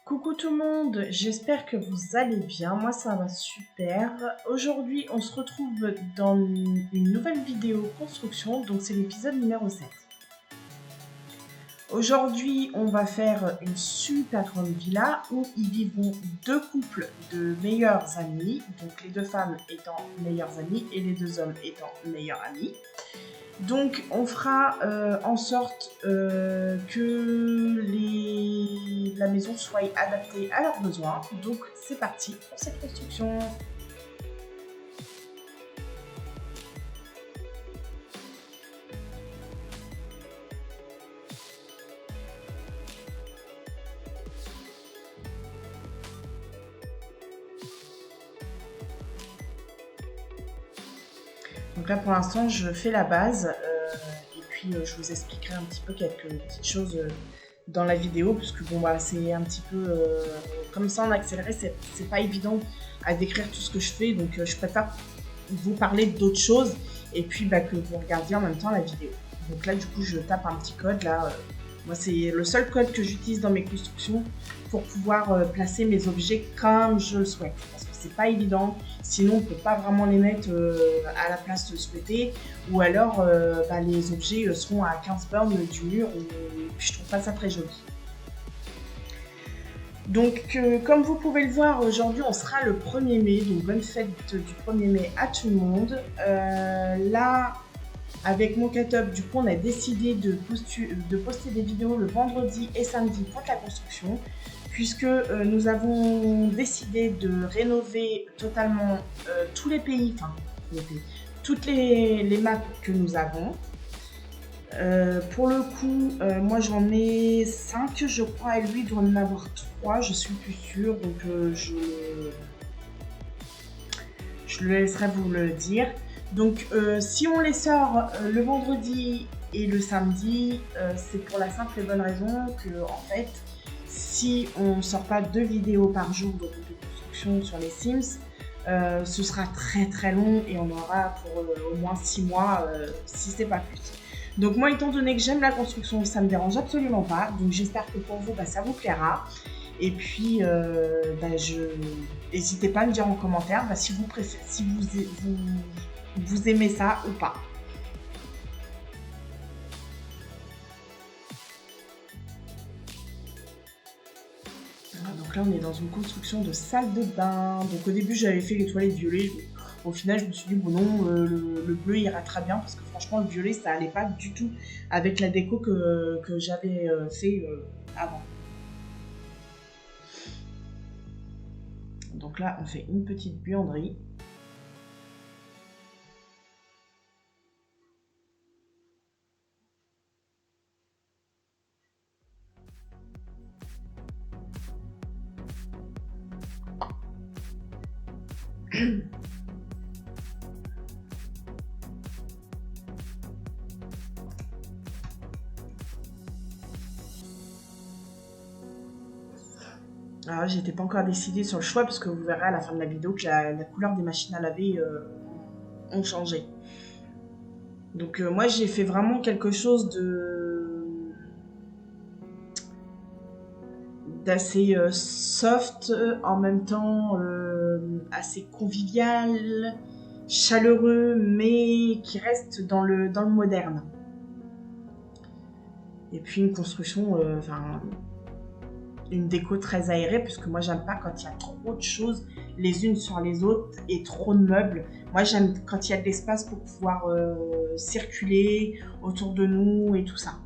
Coucou tout le monde, j'espère que vous allez bien, moi ça va super. Aujourd'hui on se retrouve dans une nouvelle vidéo construction, donc c'est l'épisode numéro 7. Aujourd'hui on va faire une super grande villa où ils vivront deux couples de meilleurs amis, donc les deux femmes étant meilleures amies et les deux hommes étant meilleurs amis. Donc on fera en sorte que la maison soit adaptée à leurs besoins. Donc c'est parti pour cette construction. Donc là pour l'instant je fais la base et puis je vous expliquerai un petit peu quelques petites choses dans la vidéo, puisque bon bah c'est un petit peu comme ça en accéléré, c'est pas évident à décrire tout ce que je fais, donc je préfère vous parler d'autres choses et puis bah, que vous regardiez en même temps la vidéo. Donc là du coup je tape un petit code là, moi c'est le seul code que j'utilise dans mes constructions pour pouvoir placer mes objets comme je le souhaite, parce que c'est pas évident, sinon on peut pas vraiment les mettre à la place souhaitée, ou alors bah, les objets seront à 15 bornes du mur et puis je trouve pas ça très joli. Donc comme vous pouvez le voir, aujourd'hui on sera le 1er mai, donc bonne fête du 1er mai à tout le monde. Là, avec mon cut-up, du coup on a décidé de poster des vidéos le vendredi et samedi pour la construction, puisque nous avons décidé de rénover totalement tous les pays, enfin toutes les maps que nous avons. Pour le coup, moi j'en ai 5 je crois, et lui doit en avoir 3, je suis plus sûre, donc je le laisserai vous le dire. Donc si on les sort le vendredi et le samedi, c'est pour la simple et bonne raison que en fait, si on ne sort pas 2 vidéos par jour de construction sur les Sims, ce sera très très long et on aura pour au moins 6 mois, si c'est pas plus. Donc moi, étant donné que j'aime la construction, ça me dérange absolument pas. Donc j'espère que pour vous, bah, ça vous plaira. Et puis, n'hésitez pas à me dire en commentaire si vous préférez, si vous aimez ça ou pas. Donc là, on est dans une construction de salle de bain. Donc au début, j'avais fait les toilettes violettes. Au final, je me suis dit, bon non, le bleu ira très bien, parce que franchement, le violet, ça allait pas du tout avec la déco que j'avais fait avant. Donc là, on fait une petite buanderie. Alors j'étais pas encore décidée sur le choix, parce que vous verrez à la fin de la vidéo que la couleur des machines à laver ont changé. Donc moi j'ai fait vraiment quelque chose d'assez soft, en même temps assez convivial, chaleureux, mais qui reste dans le moderne. Et puis une construction, une déco très aérée, puisque moi j'aime pas quand il y a trop de choses les unes sur les autres et trop de meubles. Moi j'aime quand il y a de l'espace pour pouvoir circuler autour de nous et tout ça.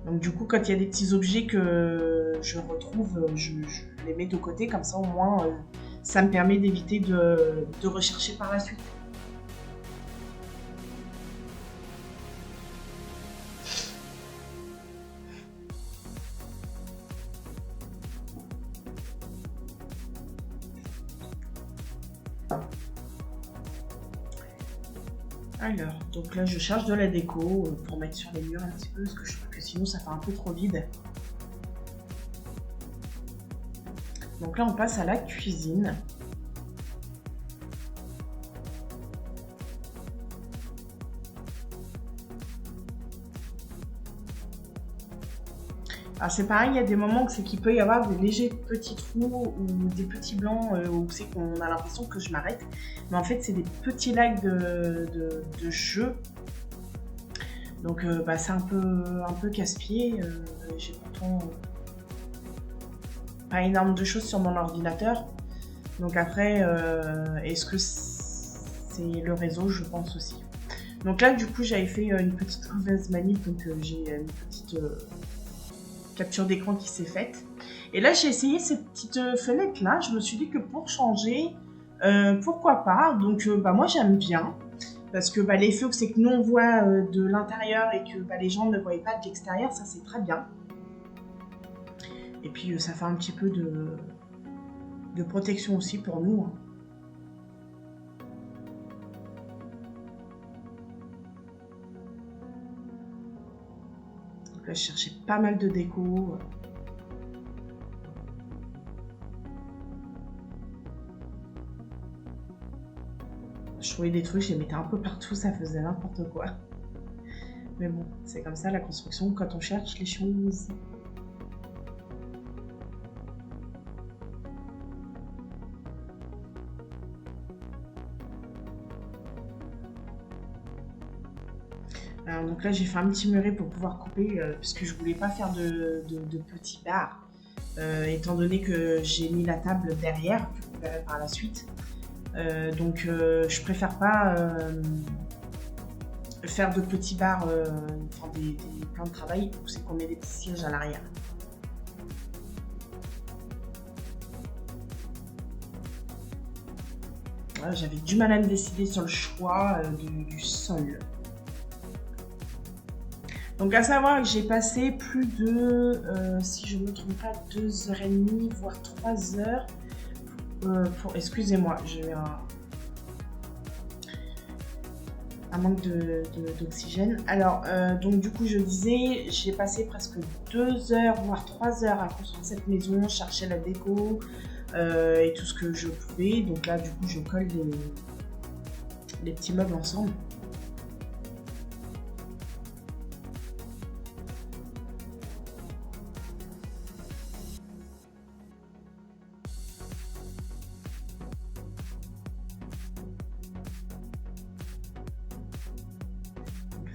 Donc du coup, quand il y a des petits objets que je retrouve, je les mets de côté, comme ça au moins ça me permet d'éviter de rechercher par la suite. Alors, donc là je cherche de la déco pour mettre sur les murs un petit peu, parce que je trouve que sinon ça fait un peu trop vide. Donc là on passe à la cuisine. Alors c'est pareil, il y a des moments où c'est qu'il peut y avoir des légers petits trous ou des petits blancs où c'est qu'on a l'impression que je m'arrête. Mais en fait, c'est des petits lags de jeu. Donc bah, c'est un peu casse-pied. J'ai pourtant pas énorme de choses sur mon ordinateur. Donc après, est-ce que c'est le réseau? Je pense aussi. Donc là, du coup, j'avais fait une petite mauvaise manip, donc j'ai une petite capture d'écran qui s'est faite. Et là, j'ai essayé cette petite fenêtre-là. Je me suis dit que pour changer, pourquoi pas. Donc bah, moi, j'aime bien. Parce que bah, l'effet, c'est que nous, on voit de l'intérieur et que bah, les gens ne voient pas de l'extérieur. Ça, c'est très bien. Et puis, ça fait un petit peu de protection aussi pour nous. Hein. Donc là, je cherchais pas mal de déco. Je trouvais des trucs, je les mettais un peu partout, ça faisait n'importe quoi. Mais bon, c'est comme ça la construction quand on cherche les choses. Alors, donc là, j'ai fait un petit muret pour pouvoir couper, puisque je voulais pas faire de petits bars, étant donné que j'ai mis la table derrière, que vous verrez par la suite. Donc je préfère pas faire de petits bars, enfin des plans de travail où c'est qu'on met des petits sièges à l'arrière. Voilà, j'avais du mal à me décider sur le choix du sol. Donc à savoir que j'ai passé plus de, si je ne me trompe pas, 2h30, voire 3h pour... Excusez-moi, j'ai un manque d'oxygène. Alors, donc du coup, je disais, j'ai passé presque 2h, voire 3h à construire cette maison, chercher la déco et tout ce que je pouvais. Donc là, du coup, je colle les petits meubles ensemble.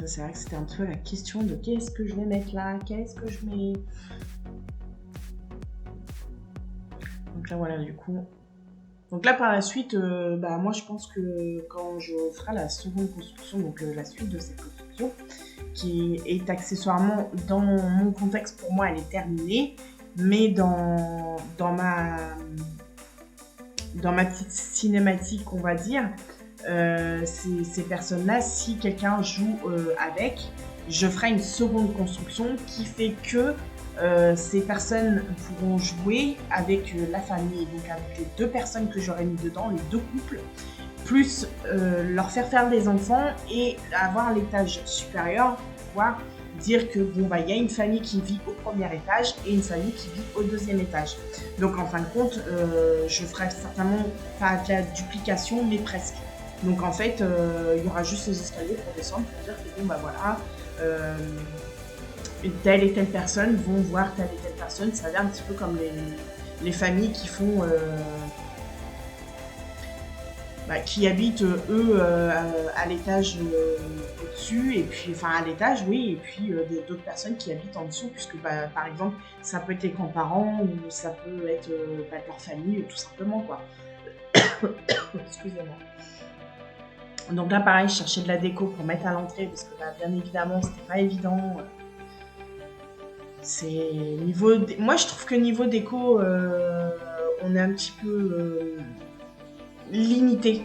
C'est vrai que c'était un peu la question de qu'est-ce que je vais mettre là, qu'est-ce que je mets. Donc là voilà du coup. Donc là par la suite, bah, moi je pense que quand je ferai la seconde construction, donc la suite de cette construction, qui est accessoirement dans mon contexte, pour moi elle est terminée, mais dans ma petite cinématique on va dire, ces personnes-là, si quelqu'un joue avec, je ferai une seconde construction qui fait que ces personnes pourront jouer avec la famille, donc avec les 2 personnes que j'aurais mis dedans, les 2 couples, plus leur faire des enfants et avoir l'étage supérieur pour pouvoir dire que bon bah il y a une famille qui vit au premier étage et une famille qui vit au deuxième étage. Donc en fin de compte, je ferai certainement pas de la duplication mais presque. Donc en fait, il y aura juste les escaliers pour descendre pour dire que bon bah voilà, telle et telle personne vont voir telle et telle personne. Ça va être un petit peu comme les familles qui font, qui habitent eux à l'étage au-dessus et puis enfin à l'étage oui et puis d'autres personnes qui habitent en dessous puisque bah, par exemple ça peut être les grands-parents ou ça peut être leur famille tout simplement quoi. Excusez-moi. Donc là, pareil, je cherchais de la déco pour mettre à l'entrée parce que, bah, bien évidemment, c'était pas évident. C'est moi, je trouve que niveau déco, on est un petit peu limité.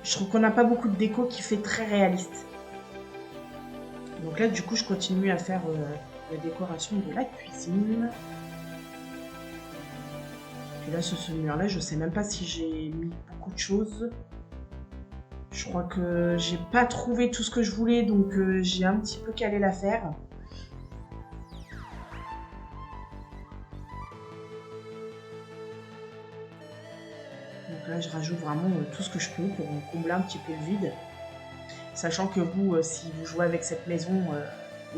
Je trouve qu'on n'a pas beaucoup de déco qui fait très réaliste. Donc là, du coup, je continue à faire la décoration de la cuisine. Puis là, sur ce mur-là, je sais même pas si j'ai mis beaucoup de choses. Je crois que j'ai pas trouvé tout ce que je voulais, donc j'ai un petit peu calé l'affaire. Donc là, je rajoute vraiment tout ce que je peux pour combler un petit peu le vide. Sachant que vous, si vous jouez avec cette maison,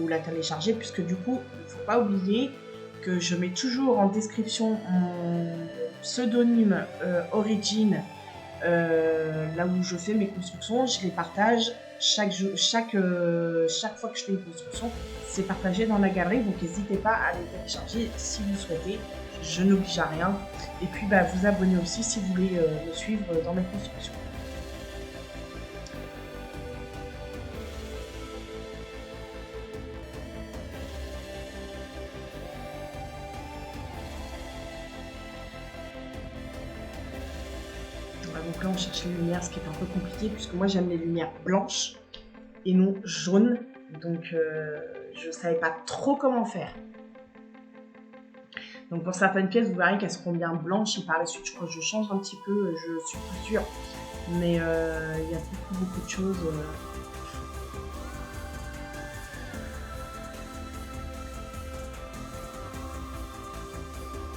ou la télécharger, puisque du coup, il ne faut pas oublier que je mets toujours en description mon pseudonyme Origin, là où je fais mes constructions, je les partage chaque fois que je fais une construction, c'est partagé dans la galerie, donc n'hésitez pas à les télécharger si vous souhaitez, je n'oblige à rien. Et puis vous abonner aussi si vous voulez me suivre dans mes constructions. Donc là on cherche les lumières, ce qui est un peu compliqué puisque moi j'aime les lumières blanches et non jaunes, donc je savais pas trop comment faire. Donc pour certaines pièces vous verrez qu'elles seront bien blanches et par la suite je crois que je change un petit peu, je suis plus sûre, mais il y a beaucoup de choses.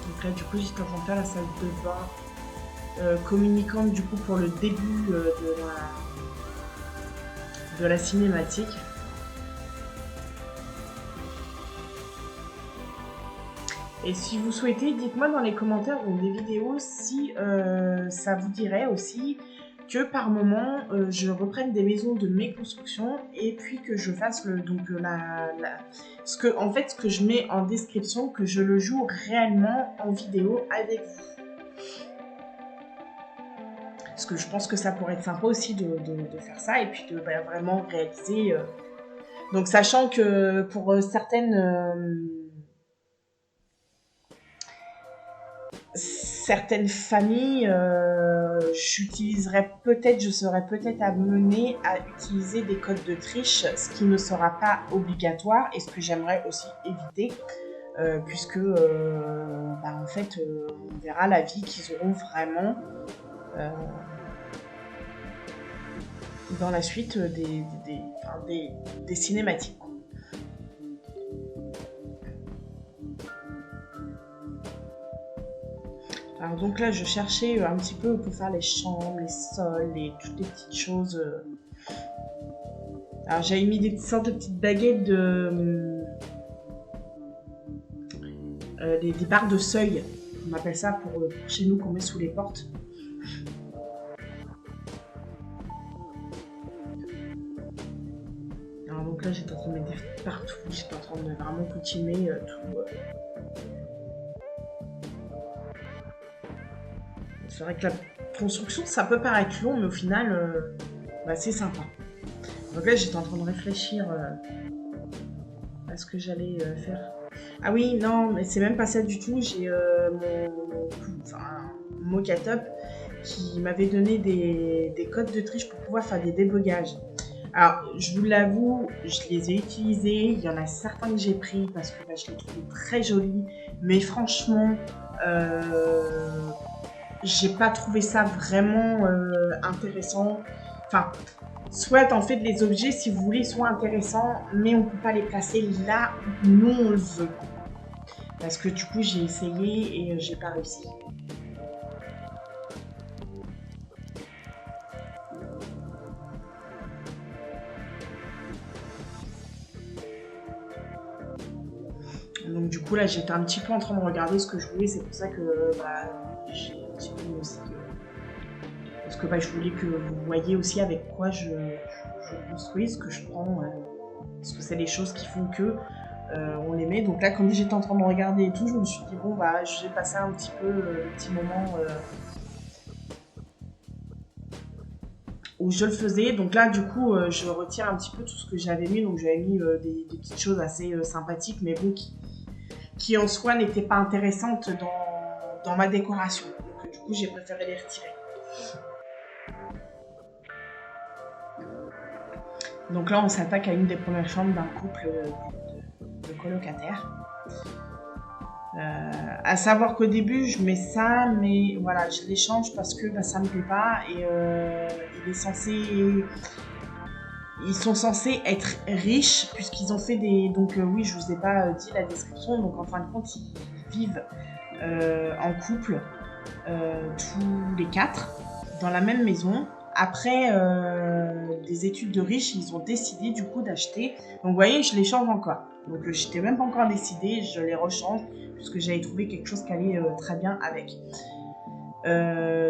Donc là du coup j'étais en train de faire la salle de bain. Communicante du coup pour le début de la cinématique. Et si vous souhaitez, dites-moi dans les commentaires ou des vidéos si ça vous dirait aussi que par moment je reprenne des maisons de mes constructions et puis que je fasse ce que je mets en description, que je le joue réellement en vidéo avec vous. Parce que je pense que ça pourrait être sympa aussi de faire ça et puis de vraiment réaliser. Donc sachant que pour certaines familles, je serais peut-être amenée à utiliser des codes de triche, ce qui ne sera pas obligatoire et ce que j'aimerais aussi éviter. Puisque en fait on verra la vie qu'ils auront vraiment dans la suite des cinématiques. Alors donc là je cherchais un petit peu pour faire les chambres, les sols, toutes les petites choses. Alors j'avais mis des sortes de petites baguettes des barres de seuil, on appelle ça pour chez nous qu'on met sous les portes. Alors donc là j'étais en train de mettre des fils partout, j'étais en train de vraiment continuer tout. C'est vrai que la construction ça peut paraître long mais au final c'est sympa. Donc là j'étais en train de réfléchir à ce que j'allais faire. Ah oui, non, mais c'est même pas ça du tout. J'ai mon Mocatup qui m'avait donné des codes de triche pour pouvoir faire des débogages. Alors, je vous l'avoue, je les ai utilisés. Il y en a certains que j'ai pris parce que je les trouvais très jolis. Mais franchement, j'ai pas trouvé ça vraiment intéressant. Enfin, soit en fait les objets, si vous voulez, sont intéressants, mais on peut pas les placer là où nous on le veut. Parce que du coup, j'ai essayé et j'ai pas réussi. Donc du coup là j'étais un petit peu en train de regarder ce que je voulais, c'est pour ça que j'ai mis aussi parce que je voulais que vous voyez aussi avec quoi je construis, ce que je prends, parce que c'est les choses qui font que on les met. Donc là comme j'étais en train de regarder et tout, je me suis dit bon je vais passer un petit peu le petit moment où je le faisais. Donc là du coup je retire un petit peu tout ce que j'avais mis, donc j'avais mis des petites choses assez sympathiques mais bon qui en soi n'étaient pas intéressantes dans ma décoration. Donc du coup j'ai préféré les retirer. Donc là on s'attaque à une des premières chambres d'un couple de colocataires. À savoir qu'au début je mets ça, mais voilà, je les change parce que ça me plaît pas et ils sont censés être riches puisqu'ils ont fait des... Donc oui, je vous ai pas dit la description, donc en fin de compte ils vivent en couple tous les quatre dans la même maison après des études de riches, ils ont décidé du coup d'acheter. Donc vous voyez, je les change encore. Donc je n'étais même pas encore décidée, je les rechange puisque j'avais trouvé quelque chose qui allait très bien avec.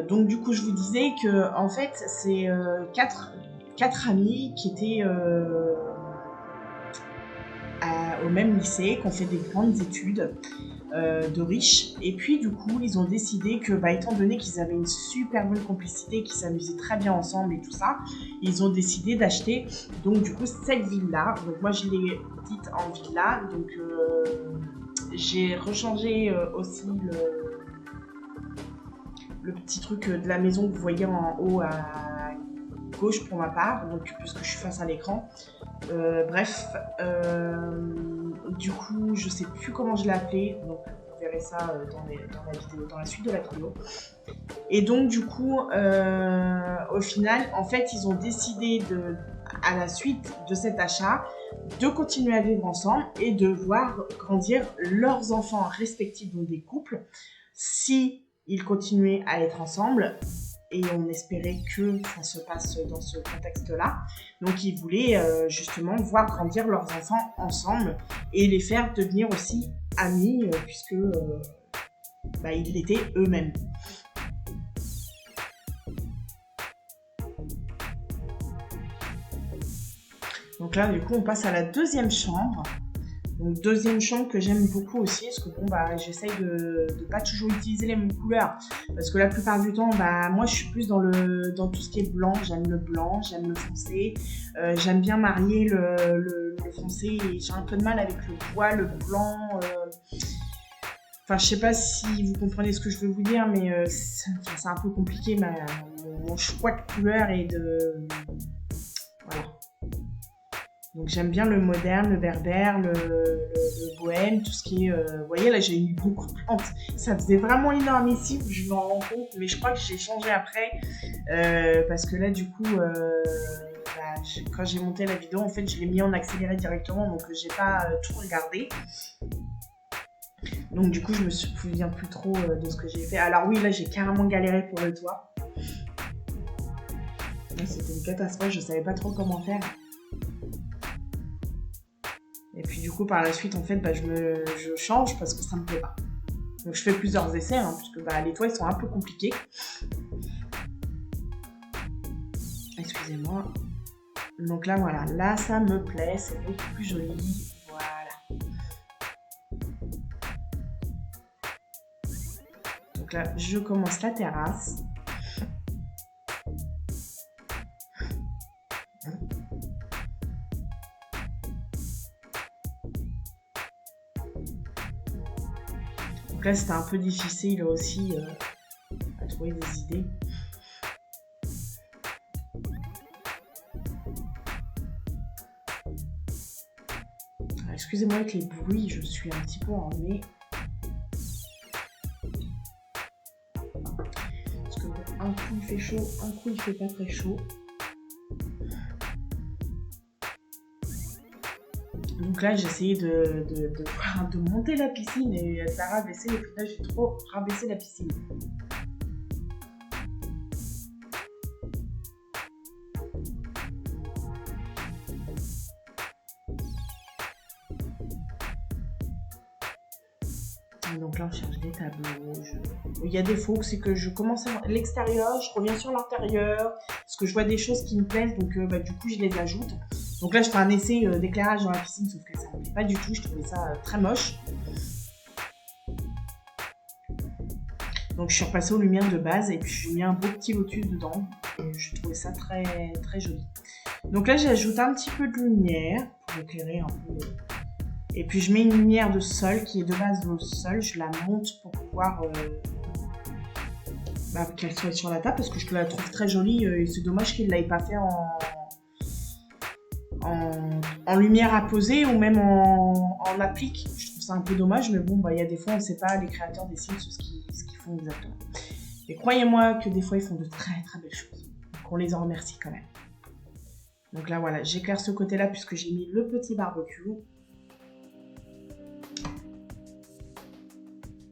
Donc du coup, je vous disais que en fait, c'est quatre amis qui étaient au même lycée, qui ont fait des grandes études de riches. Et puis du coup, ils ont décidé que, étant donné qu'ils avaient une super bonne complicité, qu'ils s'amusaient très bien ensemble et tout ça, ils ont décidé d'acheter donc du coup cette villa. Donc moi, je l'ai dite en villa. Donc j'ai rechangé aussi le petit truc de la maison que vous voyez en haut à gauche pour ma part, donc puisque je suis face à l'écran. Bref, du coup, je sais plus comment je l'ai appelé, donc vous verrez ça dans la suite de la vidéo. Et donc, du coup, au final, en fait, ils ont décidé à la suite de cet achat, de continuer à vivre ensemble et de voir grandir leurs enfants respectifs, donc des couples, si ils continuaient à être ensemble. Et on espérait que ça se passe dans ce contexte-là. Donc ils voulaient justement voir grandir leurs enfants ensemble et les faire devenir aussi amis puisque ils l'étaient eux-mêmes. Donc là, du coup, on passe à la deuxième chambre. Donc deuxième chambre que j'aime beaucoup aussi, parce que j'essaye de pas toujours utiliser les mêmes couleurs, parce que la plupart du temps, moi je suis plus dans tout ce qui est blanc, j'aime le blanc, j'aime le foncé, j'aime bien marier le foncé, et j'ai un peu de mal avec le bois, le blanc, enfin je sais pas si vous comprenez ce que je veux vous dire, mais c'est un peu compliqué mon choix de couleurs et de... Voilà. Donc j'aime bien le moderne, le berbère, le bohème, tout ce qui est... vous voyez, là j'ai mis beaucoup de plantes. Ça faisait vraiment énorme ici, je m'en rends compte, mais je crois que j'ai changé après. Parce que là, du coup, quand j'ai monté la vidéo, en fait, je l'ai mis en accéléré directement, donc j'ai pas tout regardé. Donc du coup, je me souviens plus trop de ce que j'ai fait. Alors oui, là, j'ai carrément galéré pour le toit. C'était une catastrophe, je savais pas trop comment faire. Et puis du coup, par la suite, en fait, je change parce que ça me plaît pas. Donc je fais plusieurs essais, puisque les toits, ils sont un peu compliqués. Excusez-moi. Donc là, voilà. Là, ça me plaît. C'est beaucoup plus joli. Voilà. Donc là, je commence la terrasse. Donc là, c'était un peu difficile aussi à trouver des idées. Excusez-moi avec les bruits, je suis un petit peu enrhumée. Parce que un coup il fait chaud, un coup il fait pas très chaud. Donc là, j'ai essayé de monter la piscine et de la rabaisser. Et puis là, j'ai trop rabaissé la piscine. Donc là, on cherche des tableaux. Il y a des faux, c'est que je commence à l'extérieur, je reviens sur l'intérieur, parce que je vois des choses qui me plaisent, donc du coup, je les ajoute. Donc là, je fais un essai d'éclairage dans la piscine, sauf que ça ne me plaît pas du tout. Je trouvais ça très moche. Donc je suis repassée aux lumières de base et puis j'ai mis un beau petit lotus dedans. Et je trouvais ça très, très joli. Donc là, j'ajoute un petit peu de lumière pour éclairer un peu. Et puis je mets une lumière de sol qui est de base au sol. Je la monte pour pouvoir qu'elle soit sur la table parce que je la trouve très jolie. Et c'est dommage qu'il ne l'ait pas fait en lumière à poser ou même en applique. Je trouve ça un peu dommage, mais bon, il y a des fois, on ne sait pas, les créateurs décident ce qu'ils font exactement. Et croyez-moi que des fois, ils font de très très belles choses. Donc on les en remercie quand même. Donc là, voilà, j'éclaire ce côté-là puisque j'ai mis le petit barbecue.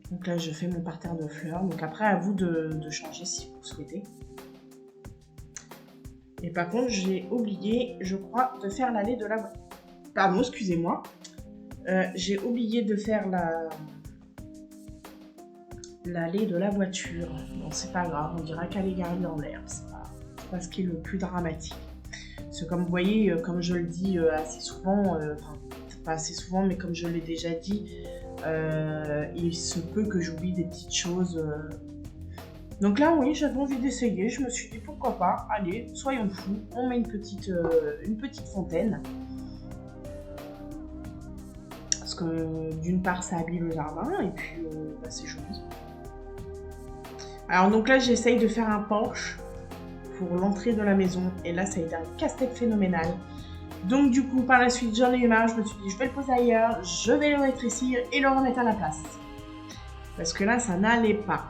Donc là, je fais mon parterre de fleurs. Donc après, à vous de changer si vous souhaitez. Et par contre, j'ai oublié, je crois, de faire l'allée de la voiture. Pardon, excusez-moi. J'ai oublié de faire l'allée de la voiture. Bon, c'est pas grave, on dira qu'elle est garée dans l'air. C'est pas ce qui est le plus dramatique. Parce que comme vous voyez, comme je le dis assez souvent, enfin, pas assez souvent, mais comme je l'ai déjà dit, il se peut que j'oublie des petites choses. Donc là, oui, j'avais envie d'essayer. Je me suis dit, pourquoi pas, allez, soyons fous. On met une petite fontaine. Parce que d'une part, ça habille le jardin, et puis bah, c'est joli. Alors donc là, j'essaye de faire un porche pour l'entrée de la maison. Et là, ça a été un casse-tête phénoménal. Donc du coup, par la suite, j'en ai eu marre. Je me suis dit, je vais le poser ailleurs, je vais le rétrécir et le remettre à la place. Parce que là, ça n'allait pas.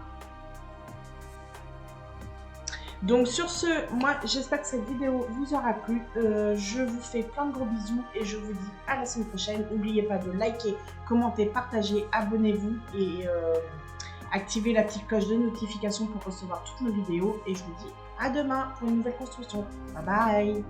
Donc sur ce, moi j'espère que cette vidéo vous aura plu. Je vous fais plein de gros bisous et je vous dis à la semaine prochaine. N'oubliez pas de liker, commenter, partager, abonnez-vous et activez la petite cloche de notification pour recevoir toutes nos vidéos. Et je vous dis à demain pour une nouvelle construction. Bye bye!